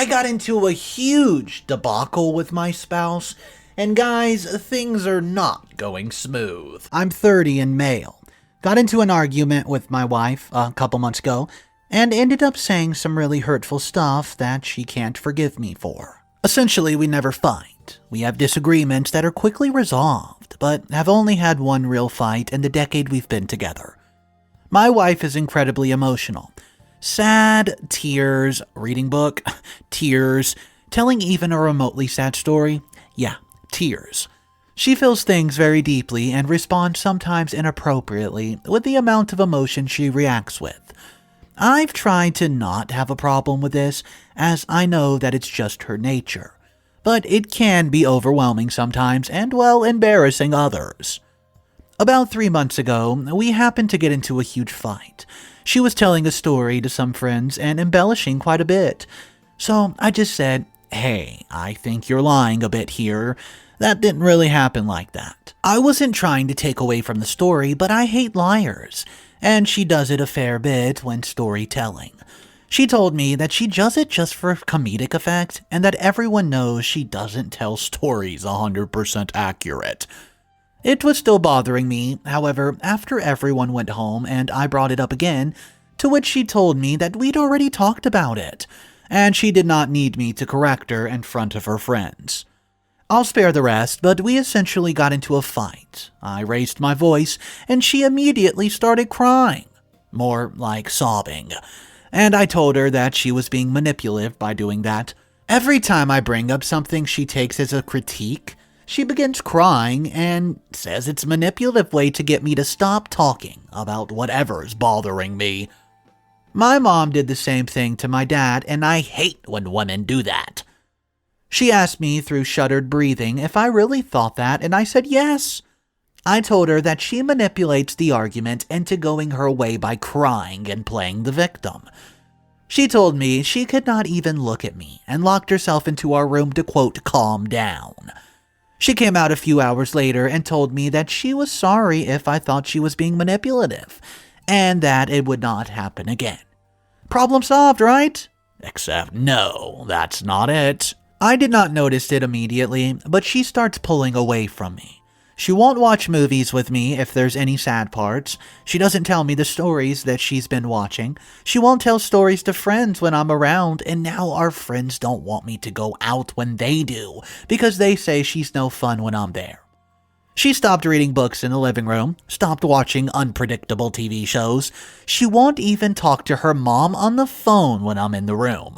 I got into a huge debacle with my spouse, and guys, things are not going smooth. I'm 30 and male. Got into an argument with my wife a couple months ago, and ended up saying some really hurtful stuff that she can't forgive me for. Essentially, we never fight. We have disagreements that are quickly resolved, but have only had one real fight in the decade we've been together. My wife is incredibly emotional. Sad, tears, reading book, tears, telling even a remotely sad story, yeah, tears. She feels things very deeply and responds sometimes inappropriately with the amount of emotion she reacts with. I've tried to not have a problem with this, as I know that it's just her nature. But it can be overwhelming sometimes and, well, embarrassing others. About 3 months ago, we happened to get into a huge fight. She was telling a story to some friends and embellishing quite a bit. So I just said, "Hey, I think you're lying a bit here. That didn't really happen like that." I wasn't trying to take away from the story, but I hate liars, and she does it a fair bit when storytelling. She told me that she does it just for comedic effect, and that everyone knows she doesn't tell stories 100% accurate. It was still bothering me, however, after everyone went home and I brought it up again, to which she told me that we'd already talked about it, and she did not need me to correct her in front of her friends. I'll spare the rest, but we essentially got into a fight. I raised my voice, and she immediately started crying. More like sobbing. And I told her that she was being manipulative by doing that. Every time I bring up something she takes as a critique, she begins crying and says it's a manipulative way to get me to stop talking about whatever's bothering me. My mom did the same thing to my dad, and I hate when women do that. She asked me through shuttered breathing if I really thought that, and I said yes. I told her that she manipulates the argument into going her way by crying and playing the victim. She told me she could not even look at me and locked herself into our room to, quote, calm down. She came out a few hours later and told me that she was sorry if I thought she was being manipulative, and that it would not happen again. Problem solved, right? Except no, that's not it. I did not notice it immediately, but she starts pulling away from me. She won't watch movies with me if there's any sad parts. She doesn't tell me the stories that she's been watching. She won't tell stories to friends when I'm around, and now our friends don't want me to go out when they do, because they say she's no fun when I'm there. She stopped reading books in the living room, stopped watching unpredictable TV shows. She won't even talk to her mom on the phone when I'm in the room.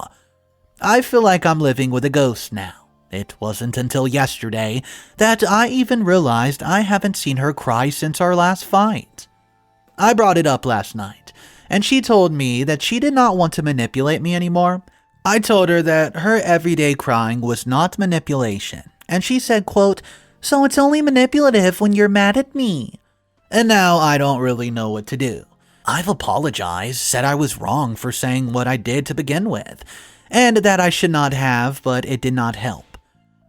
I feel like I'm living with a ghost now. It wasn't until yesterday that I even realized I haven't seen her cry since our last fight. I brought it up last night, and she told me that she did not want to manipulate me anymore. I told her that her everyday crying was not manipulation, and she said, quote, "So it's only manipulative when you're mad at me." And now I don't really know what to do. I've apologized, said I was wrong for saying what I did to begin with, and that I should not have, but it did not help.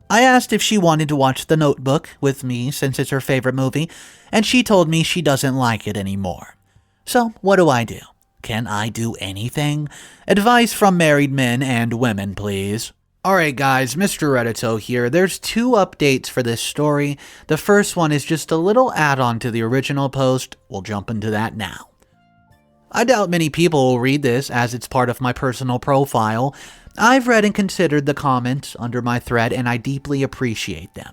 I asked if she wanted to watch The Notebook with me since it's her favorite movie, and she told me she doesn't like it anymore. So what do I do? Can I do anything? Advice from married men and women, please. Alright guys, Mr. Reddito here. There's 2 updates for this story. The first one is just a little add-on to the original post. We'll jump into that now. I doubt many people will read this as it's part of my personal profile. I've read and considered the comments under my thread, and I deeply appreciate them.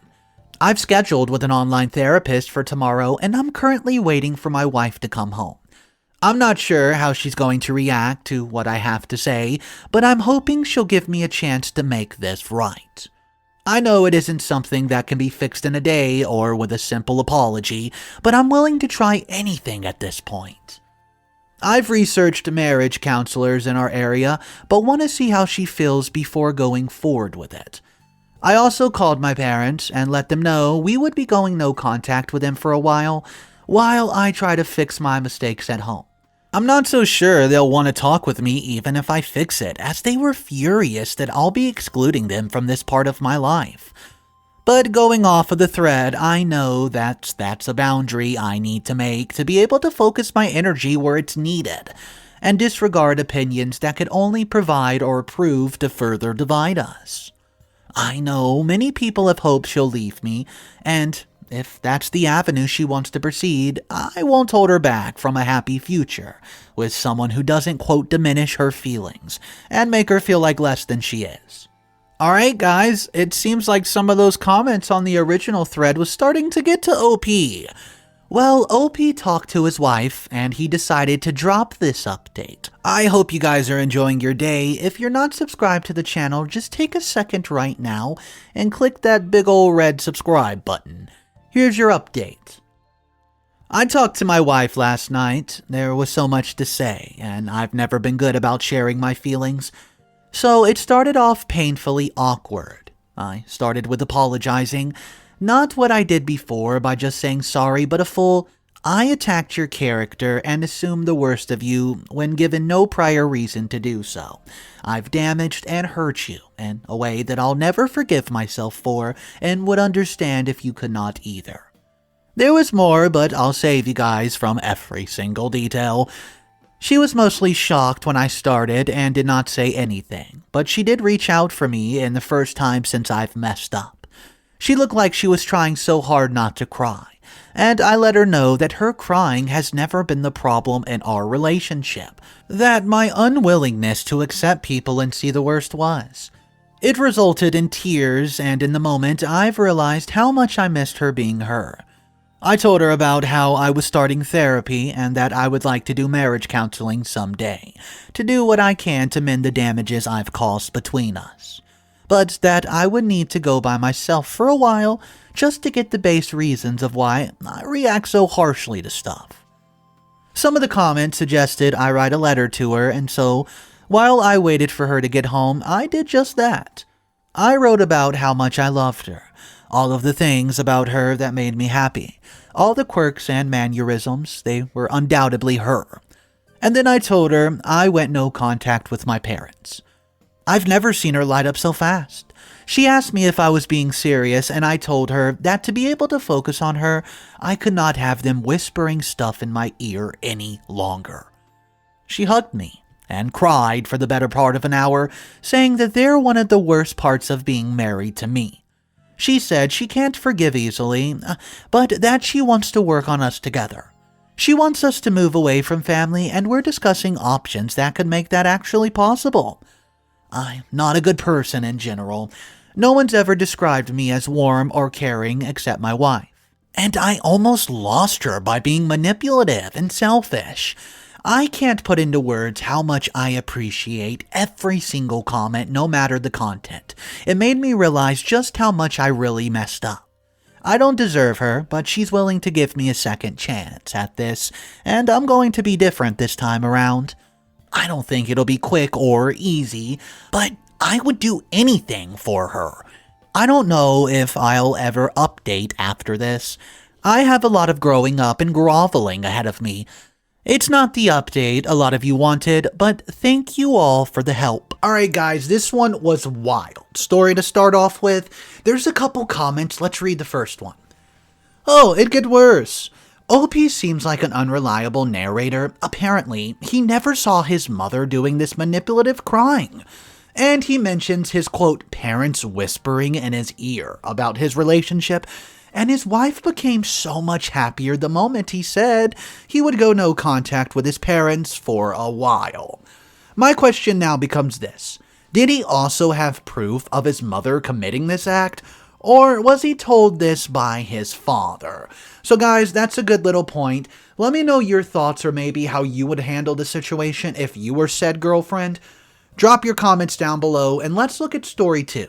I've scheduled with an online therapist for tomorrow, and I'm currently waiting for my wife to come home. I'm not sure how she's going to react to what I have to say, but I'm hoping she'll give me a chance to make this right. I know it isn't something that can be fixed in a day or with a simple apology, but I'm willing to try anything at this point. I've researched marriage counselors in our area, but want to see how she feels before going forward with it. I also called my parents and let them know we would be going no contact with them for a while I try to fix my mistakes at home. I'm not so sure they'll want to talk with me even if I fix it, as they were furious that I'll be excluding them from this part of my life. But going off of the thread, I know that's a boundary I need to make to be able to focus my energy where it's needed. and disregard opinions that could only provide or prove to further divide us. I know many people have hoped she'll leave me, and if that's the avenue she wants to proceed, I won't hold her back from a happy future with someone who doesn't, quote, diminish her feelings and make her feel like less than she is. Alright guys, it seems like some of those comments on the original thread was starting to get to OP. Well, OP talked to his wife, and he decided to drop this update. I hope you guys are enjoying your day. If you're not subscribed to the channel, just take a second right now and click that big ol' red subscribe button. Here's your update. I talked to my wife last night. There was so much to say, and I've never been good about sharing my feelings. So it started off painfully awkward. I started with apologizing. Not what I did before by just saying sorry, but a full, I attacked your character and assumed the worst of you when given no prior reason to do so. I've damaged and hurt you in a way that I'll never forgive myself for and would understand if you could not either. There was more, but I'll save you guys from every single detail. She was mostly shocked when I started and did not say anything, but she did reach out for me in the first time since I've messed up. She looked like she was trying so hard not to cry, and I let her know that her crying has never been the problem in our relationship, that my unwillingness to accept people and see the worst was. It resulted in tears, and in the moment I've realized how much I missed her being her. I told her about how I was starting therapy and that I would like to do marriage counseling someday, to do what I can to mend the damages I've caused between us. But that I would need to go by myself for a while just to get the base reasons of why I react so harshly to stuff. Some of the comments suggested I write a letter to her, and so, while I waited for her to get home, I did just that. I wrote about how much I loved her, all of the things about her that made me happy, all the quirks and mannerisms, they were undoubtedly her. And then I told her I went no contact with my parents. I've never seen her light up so fast. She asked me if I was being serious, and I told her that to be able to focus on her, I could not have them whispering stuff in my ear any longer. She hugged me and cried for the better part of an hour, saying that they're one of the worst parts of being married to me. She said she can't forgive easily, but that she wants to work on us together. She wants us to move away from family, and we're discussing options that could make that actually possible. I'm not a good person in general. No one's ever described me as warm or caring except my wife. And I almost lost her by being manipulative and selfish. I can't put into words how much I appreciate every single comment, no matter the content. It made me realize just how much I really messed up. I don't deserve her, but she's willing to give me a second chance at this, and I'm going to be different this time around. I don't think it'll be quick or easy, but I would do anything for her. I don't know if I'll ever update after this. I have a lot of growing up and groveling ahead of me. It's not the update a lot of you wanted, but thank you all for the help. Alright guys, this one was wild. Story to start off with. There's a couple comments. Let's read the first one. Oh, it gets worse. OP seems like an unreliable narrator. Apparently, he never saw his mother doing this manipulative crying. And he mentions his, quote, parents whispering in his ear about his relationship, and his wife became so much happier the moment he said he would go no contact with his parents for a while. My question now becomes this. Did he also have proof of his mother committing this act? Or was he told this by his father? So guys, that's a good little point. Let me know your thoughts or maybe how you would handle the situation if you were said girlfriend. Drop your comments down below and let's look at story 2.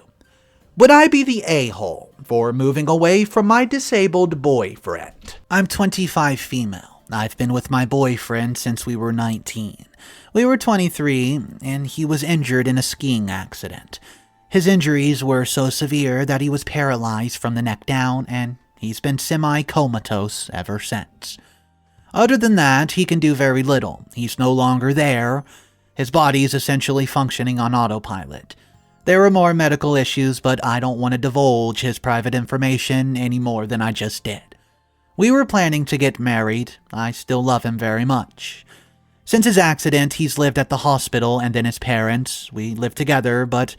Would I be the a-hole for moving away from my disabled boyfriend? I'm 25 female. I've been with my boyfriend since we were 19. We were 23 and he was injured in a skiing accident. His injuries were so severe that he was paralyzed from the neck down, and he's been semi-comatose ever since. Other than that, he can do very little. He's no longer there. His body is essentially functioning on autopilot. There are more medical issues, but I don't want to divulge his private information any more than I just did. We were planning to get married. I still love him very much. Since his accident, he's lived at the hospital and then his parents. We lived together, but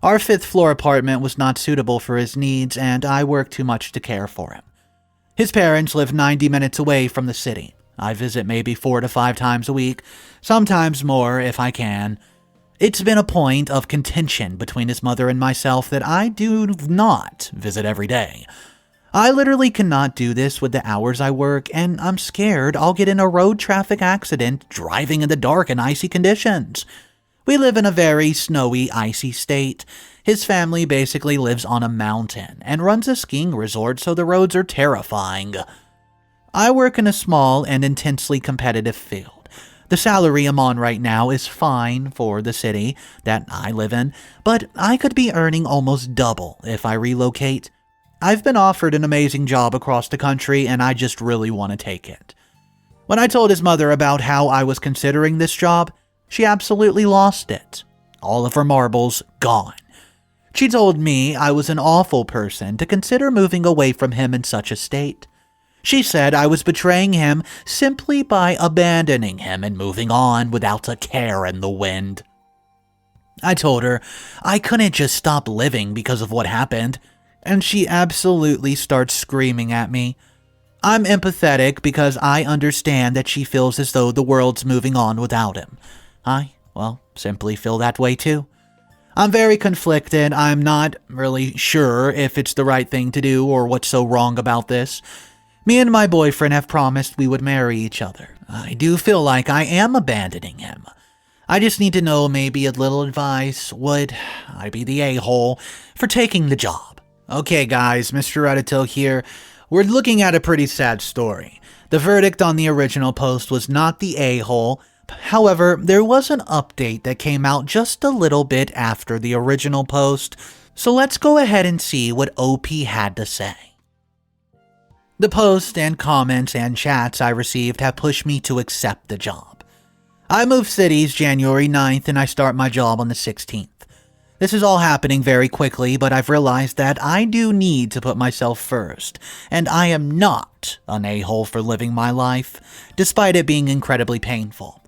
our fifth-floor apartment was not suitable for his needs, and I worked too much to care for him. His parents live 90 minutes away from the city. I visit maybe 4 to 5 times a week, sometimes more if I can. It's been a point of contention between his mother and myself that I do not visit every day. I literally cannot do this with the hours I work, and I'm scared I'll get in a road traffic accident driving in the dark and icy conditions. We live in a very snowy, icy state. His family basically lives on a mountain and runs a skiing resort, so the roads are terrifying. I work in a small and intensely competitive field. The salary I'm on right now is fine for the city that I live in, but I could be earning almost double if I relocate. I've been offered an amazing job across the country, and I just really want to take it. When I told his mother about how I was considering this job, she absolutely lost it. All of her marbles gone. She told me I was an awful person to consider moving away from him in such a state. She said I was betraying him simply by abandoning him and moving on without a care in the wind. I told her I couldn't just stop living because of what happened, and she absolutely starts screaming at me. I'm empathetic because I understand that she feels as though the world's moving on without him. I simply feel that way too. I'm very conflicted. I'm not really sure if it's the right thing to do or what's so wrong about this. Me and my boyfriend have promised we would marry each other. I do feel like I am abandoning him. I just need to know maybe a little advice. Would I be the a-hole for taking the job? Okay guys, Mr. Reddit here. We're looking at a pretty sad story. The verdict on the original post was not the a-hole. However, there was an update that came out just a little bit after the original post, so let's go ahead and see what OP had to say. The posts and comments and chats I received have pushed me to accept the job. I moved cities January 9th and I start my job on the 16th. This is all happening very quickly, but I've realized that I do need to put myself first, and I am not an a-hole for living my life, despite it being incredibly painful.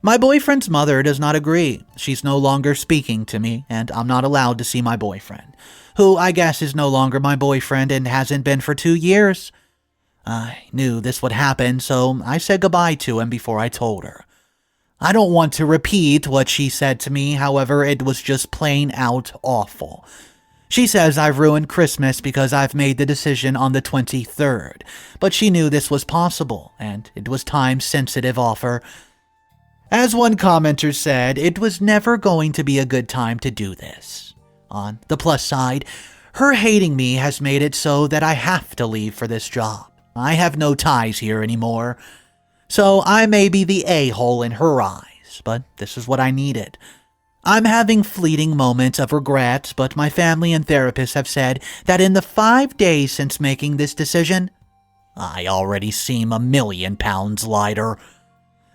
My boyfriend's mother does not agree. She's no longer speaking to me, and I'm not allowed to see my boyfriend, who I guess is no longer my boyfriend and hasn't been for 2 years. I knew this would happen, so I said goodbye to him before I told her. I don't want to repeat what she said to me, however, it was just plain out awful. She says I've ruined Christmas because I've made the decision on the 23rd, but she knew this was possible, and it was time-sensitive offer. As one commenter said, it was never going to be a good time to do this. On the plus side, her hating me has made it so that I have to leave for this job. I have no ties here anymore. So I may be the a-hole in her eyes, but this is what I needed. I'm having fleeting moments of regret, but my family and therapist have said that in the 5 days since making this decision, I already seem 1,000,000 pounds lighter.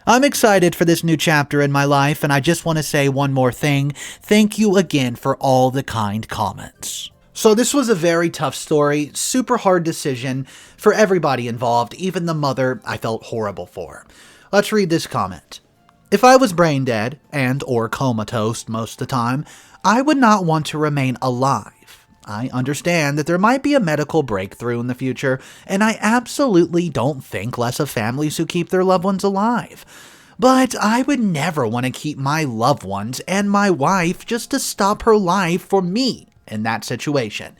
I'm excited for this new chapter in my life, and I just want to say one more thing. Thank you again for all the kind comments. So this was a very tough story, super hard decision for everybody involved, even the mother I felt horrible for. Let's read this comment. If I was brain dead and or comatose most of the time, I would not want to remain alive. I understand that there might be a medical breakthrough in the future, and I absolutely don't think less of families who keep their loved ones alive. But I would never want to keep my loved ones and my wife just to stop her life for me in that situation.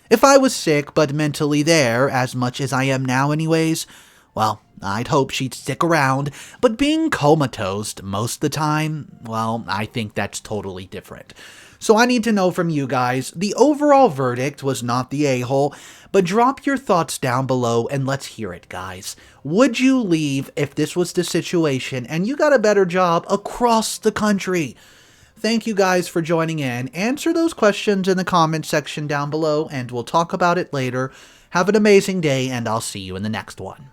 If I was sick but mentally there, as much as I am now anyways, well, I'd hope she'd stick around, but being comatose most of the time, well, I think that's totally different. So I need to know from you guys, the overall verdict was not the a-hole, but drop your thoughts down below and let's hear it, guys. Would you leave if this was the situation and you got a better job across the country? Thank you guys for joining in. Answer those questions in the comment section down below and we'll talk about it later. Have an amazing day and I'll see you in the next one.